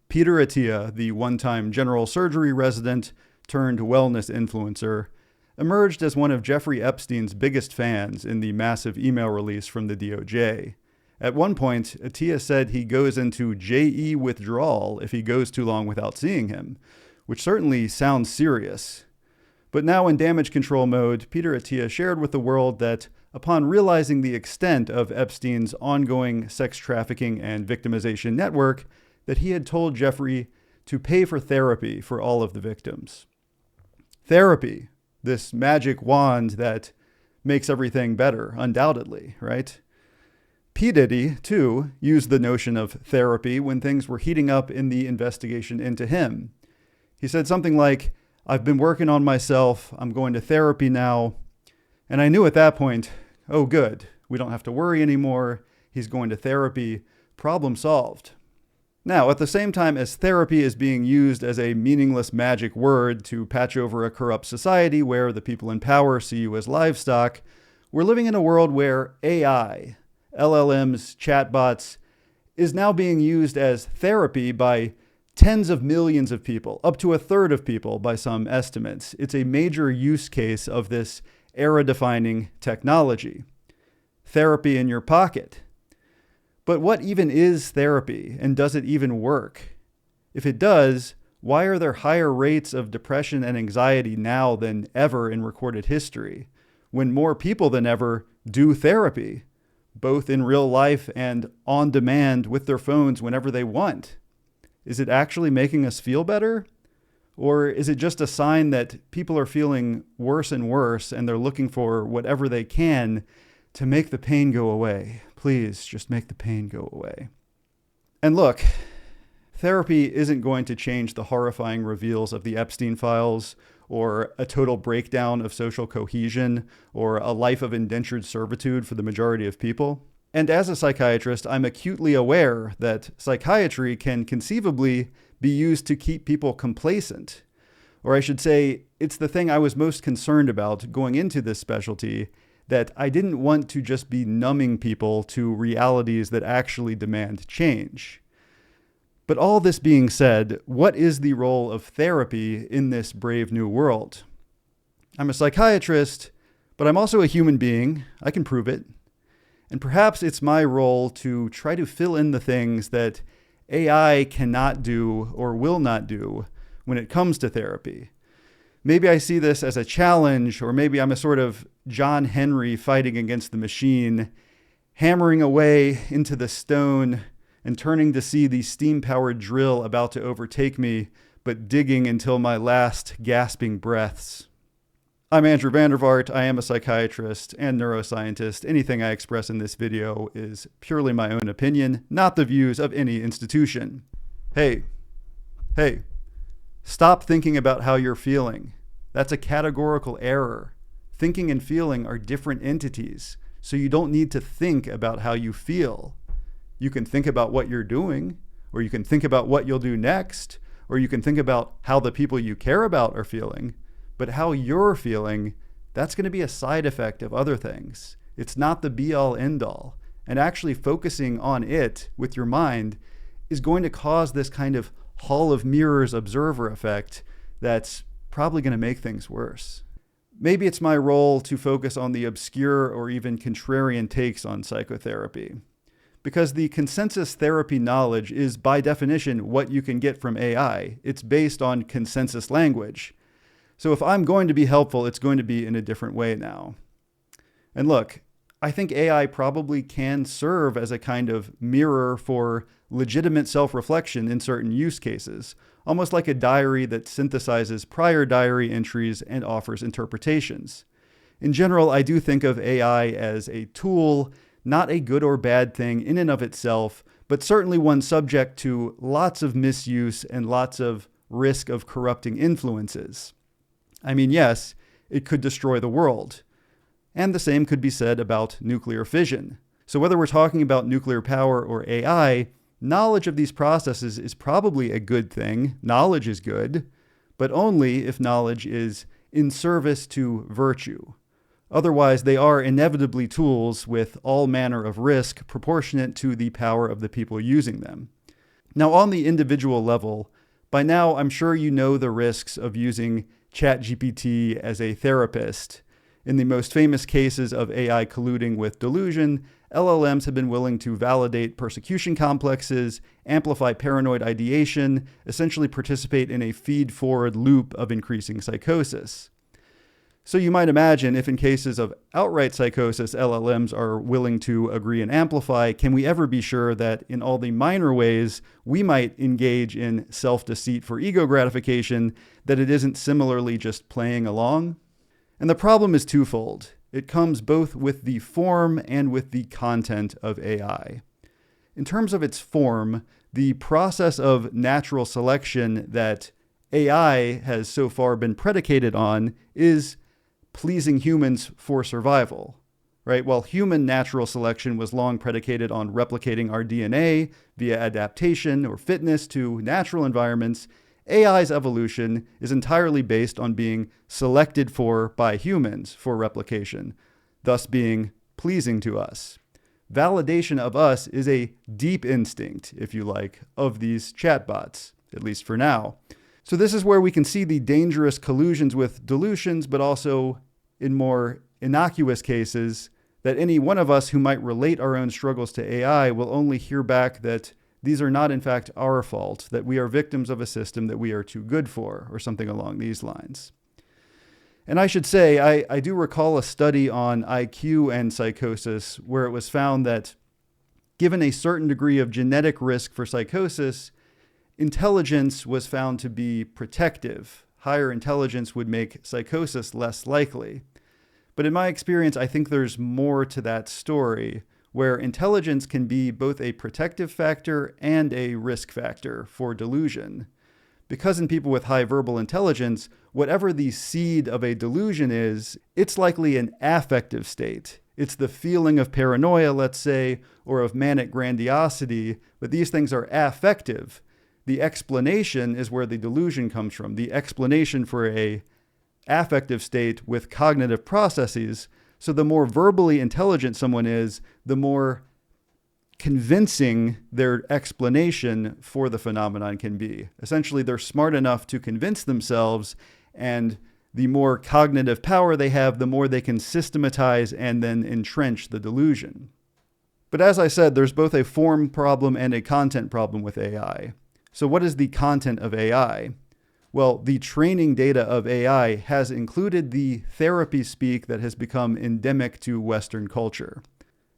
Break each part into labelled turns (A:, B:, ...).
A: Peter Attia, the one-time general surgery resident turned wellness influencer, emerged as one of Jeffrey Epstein's biggest fans in the massive email release from the DOJ. At one point, Attia said he goes into JE withdrawal if he goes too long without seeing him, which certainly sounds serious. But now in damage control mode, Peter Attia shared with the world that upon realizing the extent of Epstein's ongoing sex trafficking and victimization network, that he had told Jeffrey to pay for therapy for all of the victims. Therapy, this magic wand that makes everything better, undoubtedly, right? P. Diddy, too, used the notion of therapy when things were heating up in the investigation into him. He said something like, "I've been working on myself, I'm going to therapy now." And I knew at that point, oh good, we don't have to worry anymore, he's going to therapy, problem solved. Now, at the same time as therapy is being used as a meaningless magic word to patch over a corrupt society where the people in power see you as livestock, we're living in a world where AI, LLMs, chatbots, is now being used as therapy by tens of millions of people, up to a third of people by some estimates. It's a major use case of this era-defining technology. Therapy in your pocket. But what even is therapy, and does it even work? If it does, why are there higher rates of depression and anxiety now than ever in recorded history, when more people than ever do therapy, both in real life and on demand with their phones whenever they want? Is it actually making us feel better? Or is it just a sign that people are feeling worse and worse and they're looking for whatever they can to make the pain go away? Please, just make the pain go away. And look, therapy isn't going to change the horrifying reveals of the Epstein files, or a total breakdown of social cohesion, or a life of indentured servitude for the majority of people. And as a psychiatrist, I'm acutely aware that psychiatry can conceivably be used to keep people complacent. Or I should say, it's the thing I was most concerned about going into this specialty, that I didn't want to just be numbing people to realities that actually demand change. But all this being said, what is the role of therapy in this brave new world? I'm a psychiatrist, but I'm also a human being. I can prove it. And perhaps it's my role to try to fill in the things that AI cannot do or will not do when it comes to therapy. Maybe I see this as a challenge, or maybe I'm a sort of John Henry fighting against the machine, hammering away into the stone and turning to see the steam-powered drill about to overtake me, but digging until my last gasping breaths. I'm Andrew Vandervaart. I am a psychiatrist and neuroscientist. Anything I express in this video is purely my own opinion, not the views of any institution. Hey, stop thinking about how you're feeling. That's a categorical error. Thinking and feeling are different entities, so you don't need to think about how you feel. You can think about what you're doing, or you can think about what you'll do next, or you can think about how the people you care about are feeling. But how you're feeling, that's going to be a side effect of other things. It's not the be-all, end-all. And actually focusing on it with your mind is going to cause this kind of hall of mirrors observer effect that's probably going to make things worse. Maybe it's my role to focus on the obscure or even contrarian takes on psychotherapy, because the consensus therapy knowledge is by definition what you can get from AI. It's based on consensus language. So if I'm going to be helpful, it's going to be in a different way now. And look, I think AI probably can serve as a kind of mirror for legitimate self-reflection in certain use cases, almost like a diary that synthesizes prior diary entries and offers interpretations. In general, I do think of AI as a tool, not a good or bad thing in and of itself, but certainly one subject to lots of misuse and lots of risk of corrupting influences. I mean, yes, it could destroy the world. And the same could be said about nuclear fission. So whether we're talking about nuclear power or AI, knowledge of these processes is probably a good thing. Knowledge is good, but only if knowledge is in service to virtue. Otherwise, they are inevitably tools with all manner of risk proportionate to the power of the people using them. Now, on the individual level, by now I'm sure you know the risks of using ChatGPT as a therapist. In the most famous cases of AI colluding with delusion, LLMs have been willing to validate persecution complexes, amplify paranoid ideation, essentially participate in a feed-forward loop of increasing psychosis. So you might imagine if in cases of outright psychosis, LLMs are willing to agree and amplify, can we ever be sure that in all the minor ways we might engage in self-deceit for ego gratification, that it isn't similarly just playing along? And the problem is twofold. It comes both with the form and with the content of AI. In terms of its form, the process of natural selection that AI has so far been predicated on is pleasing humans for survival, right? While human natural selection was long predicated on replicating our DNA via adaptation or fitness to natural environments, AI's evolution is entirely based on being selected for by humans for replication, thus being pleasing to us. Validation of us is a deep instinct, if you like, of these chatbots, at least for now. So this is where we can see the dangerous collusions with delusions, but also in more innocuous cases, that any one of us who might relate our own struggles to AI will only hear back that these are not in fact our fault, that we are victims of a system that we are too good for, or something along these lines. And I should say, I do recall a study on IQ and psychosis where it was found that given a certain degree of genetic risk for psychosis, intelligence was found to be protective. Higher intelligence would make psychosis less likely. But in my experience, I think there's more to that story, where intelligence can be both a protective factor and a risk factor for delusion. Because in people with high verbal intelligence, whatever the seed of a delusion is, it's likely an affective state. It's the feeling of paranoia, let's say, or of manic grandiosity, but these things are affective. The explanation is where the delusion comes from. The explanation for a affective state with cognitive processes. So the more verbally intelligent someone is, the more convincing their explanation for the phenomenon can be. Essentially, they're smart enough to convince themselves, and the more cognitive power they have, the more they can systematize and then entrench the delusion. But as I said, there's both a form problem and a content problem with AI. So what is the content of AI? Well, the training data of AI has included the therapy speak that has become endemic to Western culture.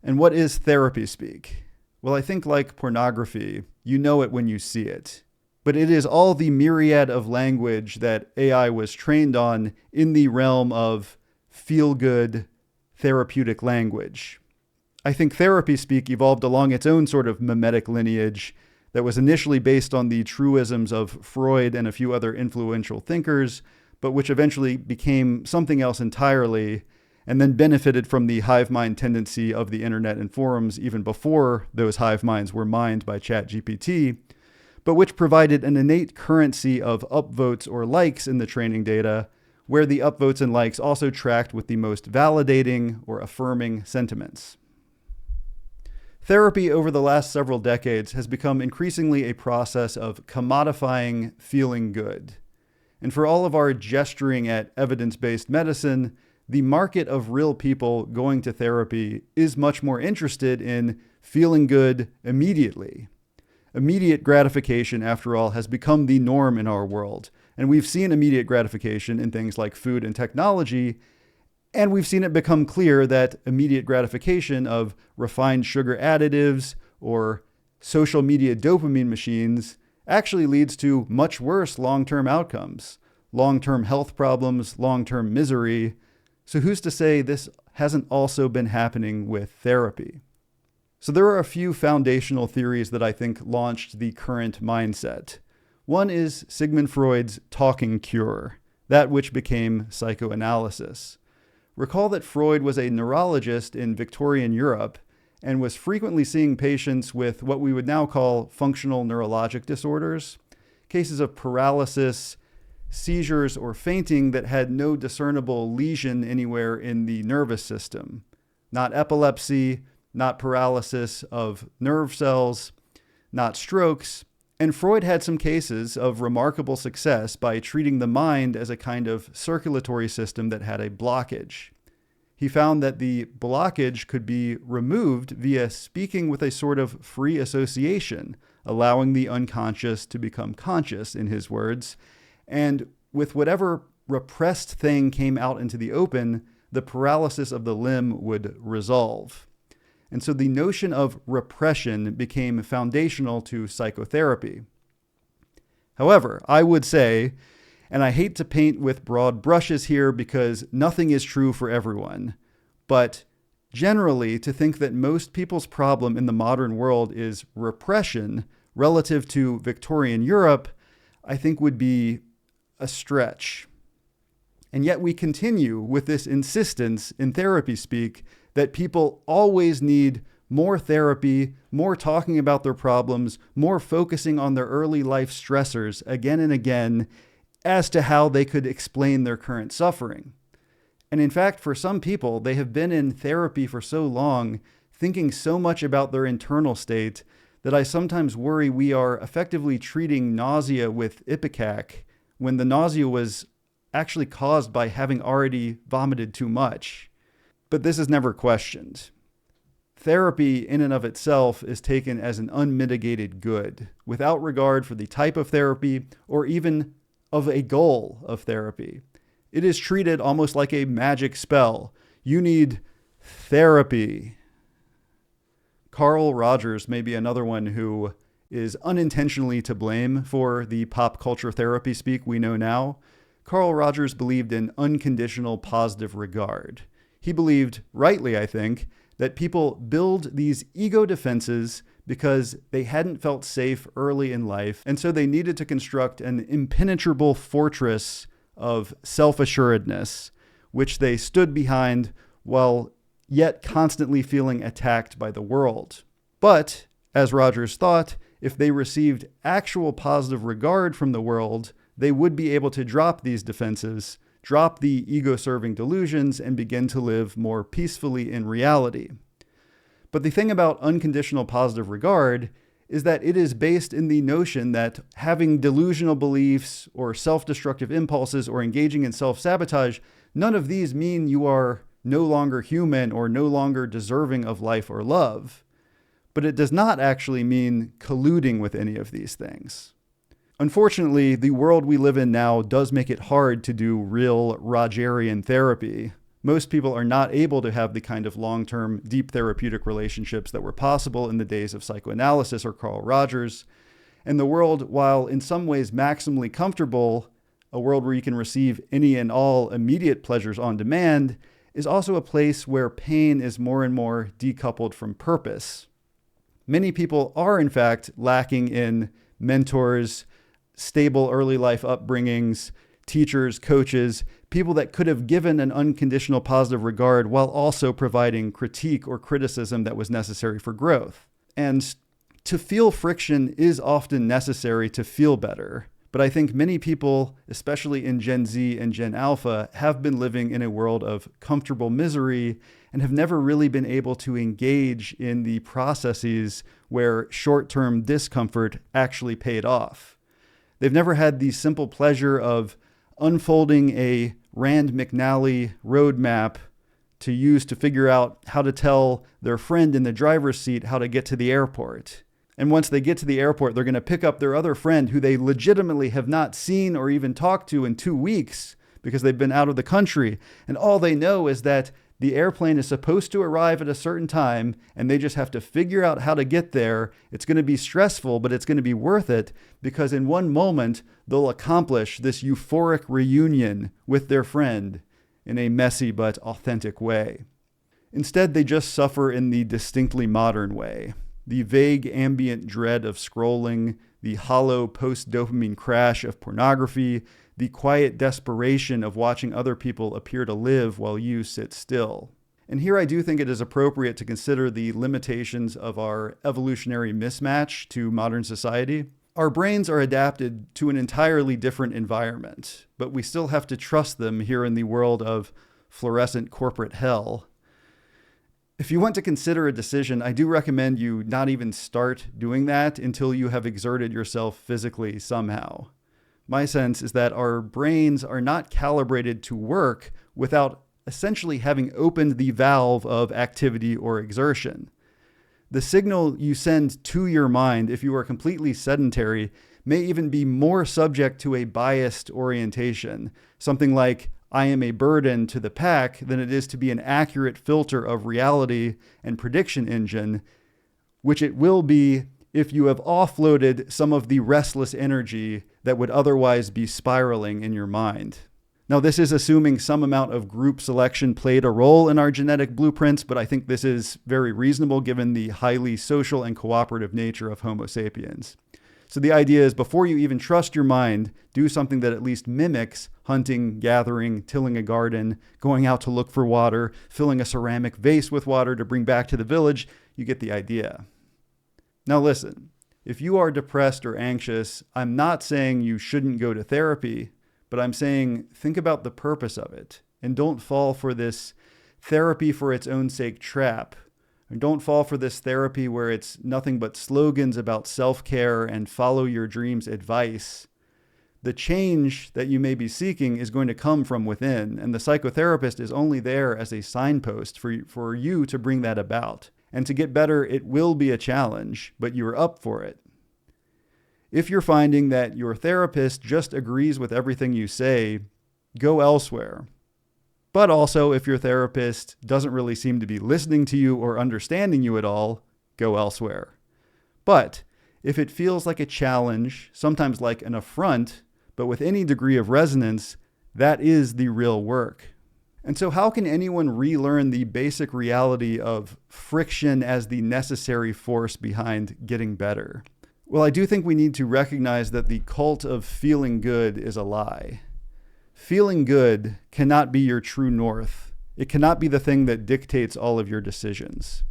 A: And what is therapy speak? Well, I think like pornography, you know it when you see it. But it is all the myriad of language that AI was trained on in the realm of feel-good therapeutic language. I think therapy speak evolved along its own sort of mimetic lineage that was initially based on the truisms of Freud and a few other influential thinkers, but which eventually became something else entirely, and then benefited from the hive mind tendency of the internet and forums even before those hive minds were mined by ChatGPT, but which provided an innate currency of upvotes or likes in the training data, where the upvotes and likes also tracked with the most validating or affirming sentiments. Therapy over the last several decades has become increasingly a process of commodifying feeling good. And for all of our gesturing at evidence-based medicine, the market of real people going to therapy is much more interested in feeling good immediately. Immediate gratification, after all, has become the norm in our world. And we've seen immediate gratification in things like food and technology, and we've seen it become clear that immediate gratification of refined sugar additives or social media dopamine machines actually leads to much worse long-term outcomes, long-term health problems, long-term misery. So who's to say this hasn't also been happening with therapy? So there are a few foundational theories that I think launched the current mindset. One is Sigmund Freud's talking cure, that which became psychoanalysis. Recall that Freud was a neurologist in Victorian Europe and was frequently seeing patients with what we would now call functional neurologic disorders, cases of paralysis, seizures, or fainting that had no discernible lesion anywhere in the nervous system. Not epilepsy, not paralysis of nerve cells, not strokes, And Freud had some cases of remarkable success by treating the mind as a kind of circulatory system that had a blockage. He found that the blockage could be removed via speaking with a sort of free association, allowing the unconscious to become conscious, in his words, and with whatever repressed thing came out into the open, the paralysis of the limb would resolve. And so the notion of repression became foundational to psychotherapy. However, I would say, and I hate to paint with broad brushes here because nothing is true for everyone, but generally to think that most people's problem in the modern world is repression relative to Victorian Europe, I think would be a stretch. And yet we continue with this insistence in therapy speak that people always need more therapy, more talking about their problems, more focusing on their early life stressors again and again as to how they could explain their current suffering. And in fact, for some people, they have been in therapy for so long, thinking so much about their internal state, that I sometimes worry we are effectively treating nausea with Ipecac when the nausea was actually caused by having already vomited too much. But this is never questioned. Therapy in and of itself is taken as an unmitigated good, without regard for the type of therapy or even of a goal of therapy. It is treated almost like a magic spell. You need therapy. Carl Rogers may be another one who is unintentionally to blame for the pop culture therapy speak we know now. Carl Rogers believed in unconditional positive regard. He believed, rightly I think, that people build these ego defenses because they hadn't felt safe early in life, and so they needed to construct an impenetrable fortress of self-assuredness, which they stood behind while yet constantly feeling attacked by the world. But, as Rogers thought, if they received actual positive regard from the world, they would be able to drop these defenses, drop the ego-serving delusions, and begin to live more peacefully in reality. But the thing about unconditional positive regard is that it is based in the notion that having delusional beliefs or self-destructive impulses or engaging in self-sabotage, none of these mean you are no longer human or no longer deserving of life or love. But it does not actually mean colluding with any of these things. Unfortunately, the world we live in now does make it hard to do real Rogerian therapy. Most people are not able to have the kind of long-term, deep therapeutic relationships that were possible in the days of psychoanalysis or Carl Rogers. And the world, while in some ways maximally comfortable, a world where you can receive any and all immediate pleasures on demand, is also a place where pain is more and more decoupled from purpose. Many people are, in fact, lacking in mentors, stable early life upbringings, teachers, coaches, people that could have given an unconditional positive regard while also providing critique or criticism that was necessary for growth. And to feel friction is often necessary to feel better. But I think many people, especially in Gen Z and Gen Alpha, have been living in a world of comfortable misery and have never really been able to engage in the processes where short-term discomfort actually paid off. They've never had the simple pleasure of unfolding a Rand McNally roadmap to use to figure out how to tell their friend in the driver's seat how to get to the airport. And once they get to the airport, they're going to pick up their other friend who they legitimately have not seen or even talked to in 2 weeks because they've been out of the country. And all they know is that the airplane is supposed to arrive at a certain time, and they just have to figure out how to get there. It's going to be stressful, but it's going to be worth it because in one moment, they'll accomplish this euphoric reunion with their friend in a messy but authentic way. Instead, they just suffer in the distinctly modern way. The vague ambient dread of scrolling, the hollow post-dopamine crash of pornography, the quiet desperation of watching other people appear to live while you sit still. And here I do think it is appropriate to consider the limitations of our evolutionary mismatch to modern society. Our brains are adapted to an entirely different environment, but we still have to trust them here in the world of fluorescent corporate hell. If you want to consider a decision, I do recommend you not even start doing that until you have exerted yourself physically somehow. My sense is that our brains are not calibrated to work without essentially having opened the valve of activity or exertion. The signal you send to your mind if you are completely sedentary may even be more subject to a biased orientation, something like, I am a burden to the pack, than it is to be an accurate filter of reality and prediction engine, which it will be if you have offloaded some of the restless energy that would otherwise be spiraling in your mind. Now, this is assuming some amount of group selection played a role in our genetic blueprints, but I think this is very reasonable given the highly social and cooperative nature of Homo sapiens. So the idea is, before you even trust your mind, do something that at least mimics hunting, gathering, tilling a garden, going out to look for water, filling a ceramic vase with water to bring back to the village. You get the idea. Now listen, if you are depressed or anxious, I'm not saying you shouldn't go to therapy, but I'm saying think about the purpose of it and don't fall for this therapy for its own sake trap. And don't fall for this therapy where it's nothing but slogans about self-care and follow your dreams advice. The change that you may be seeking is going to come from within, and the psychotherapist is only there as a signpost for you to bring that about. And to get better, it will be a challenge, but you're up for it. If you're finding that your therapist just agrees with everything you say, go elsewhere. But also, if your therapist doesn't really seem to be listening to you or understanding you at all, go elsewhere. But if it feels like a challenge, sometimes like an affront, but with any degree of resonance, that is the real work. And so how can anyone relearn the basic reality of friction as the necessary force behind getting better? Well, I do think we need to recognize that the cult of feeling good is a lie. Feeling good cannot be your true north. It cannot be the thing that dictates all of your decisions.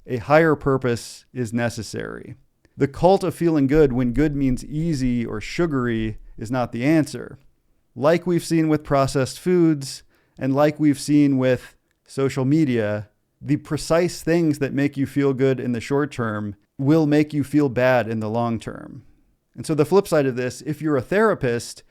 A: A higher purpose is necessary. The cult of feeling good, when good means easy or sugary, is not the answer. Like we've seen with processed foods, and like we've seen with social media, the precise things that make you feel good in the short term will make you feel bad in the long term. And so the flip side of this, if you're a therapist,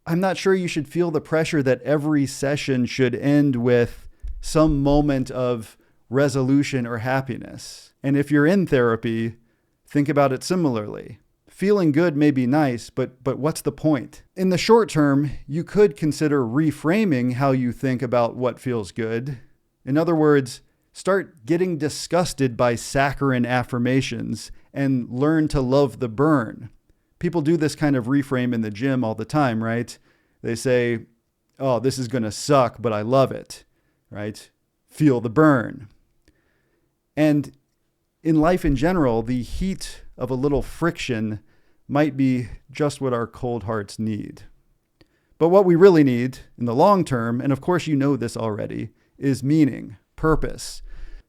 A: I'm not sure you should feel the pressure that every session should end with some moment of resolution or happiness. And if you're in therapy, think about it similarly. Feeling good may be nice, but what's the point? In the short term, you could consider reframing how you think about what feels good. In other words, start getting disgusted by saccharine affirmations and learn to love the burn. People do this kind of reframe in the gym all the time, right? They say, oh, this is going to suck, but I love it, right? Feel the burn. And in life in general, the heat of a little friction might be just what our cold hearts need. But what we really need in the long term, and of course you know this already, is meaning, purpose.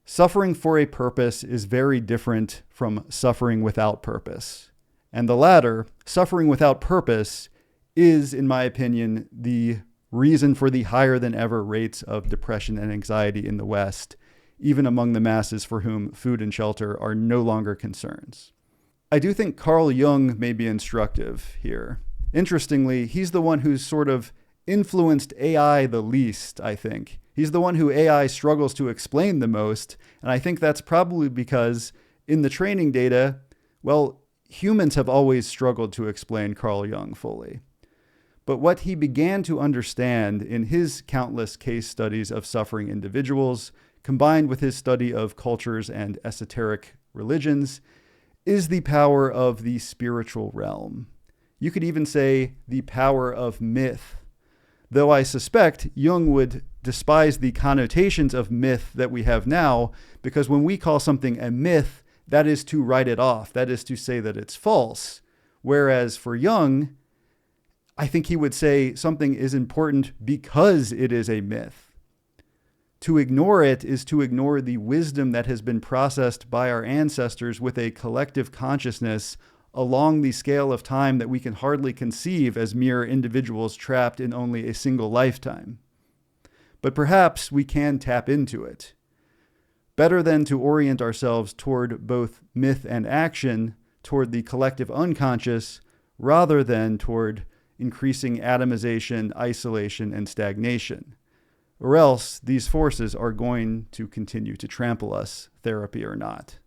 A: Suffering for a purpose is very different from suffering without purpose. And the latter, suffering without purpose, is, in my opinion, the reason for the higher than ever rates of depression and anxiety in the West, even among the masses for whom food and shelter are no longer concerns. I do think Carl Jung may be instructive here. Interestingly, he's the one who's sort of influenced AI the least, I think. He's the one who AI struggles to explain the most, and I think that's probably because in the training data, well, humans have always struggled to explain Carl Jung fully. But what he began to understand in his countless case studies of suffering individuals, combined with his study of cultures and esoteric religions, is the power of the spiritual realm. You could even say the power of myth. Though I suspect Jung would despise the connotations of myth that we have now, because when we call something a myth, that is to write it off. That is to say that it's false. Whereas for Jung, I think he would say something is important because it is a myth. To ignore it is to ignore the wisdom that has been processed by our ancestors with a collective consciousness along the scale of time that we can hardly conceive as mere individuals trapped in only a single lifetime. But perhaps we can tap into it. Better than to orient ourselves toward both myth and action, toward the collective unconscious, rather than toward increasing atomization, isolation, and stagnation. Or else these forces are going to continue to trample us, therapy or not.